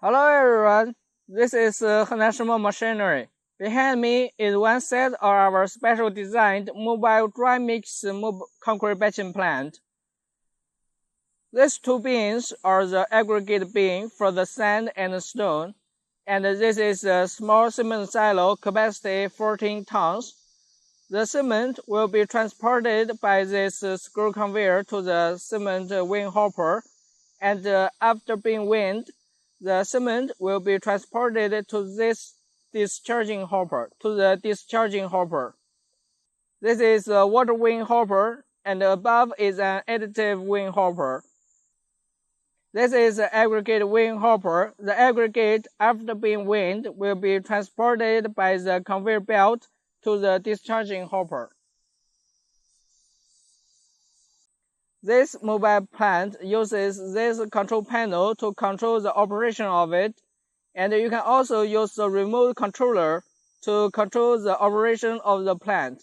Hello everyone, this is National Machinery. Behind me is one set of our special designed mobile dry mix concrete batching plant. These two bins are the aggregate bin for the sand and stone, and this is a small cement silo capacity 14 tons. The cement will be transported by this screw conveyor to the cement wind hopper, and after being wind, the cement will be transported to the discharging hopper. This is a water wind hopper, and above is an additive wind hopper. This is the aggregate wind hopper. The aggregate, after being wind, will be transported by the conveyor belt to the discharging hopper. This mobile plant uses this control panel to control the operation of it, and you can also use the remote controller to control the operation of the plant.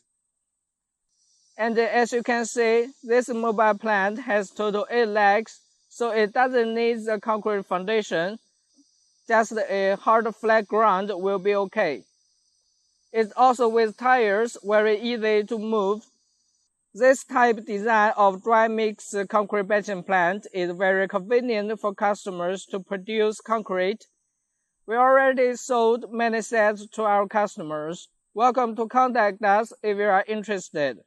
And as you can see, this mobile plant has total 8 legs, so it doesn't need the concrete foundation. Just a hard flat ground will be okay. It's also with tires, very easy to move. This type design of dry mix concrete batching plant is very convenient for customers to produce concrete. We already sold many sets to our customers. Welcome to contact us if you are interested.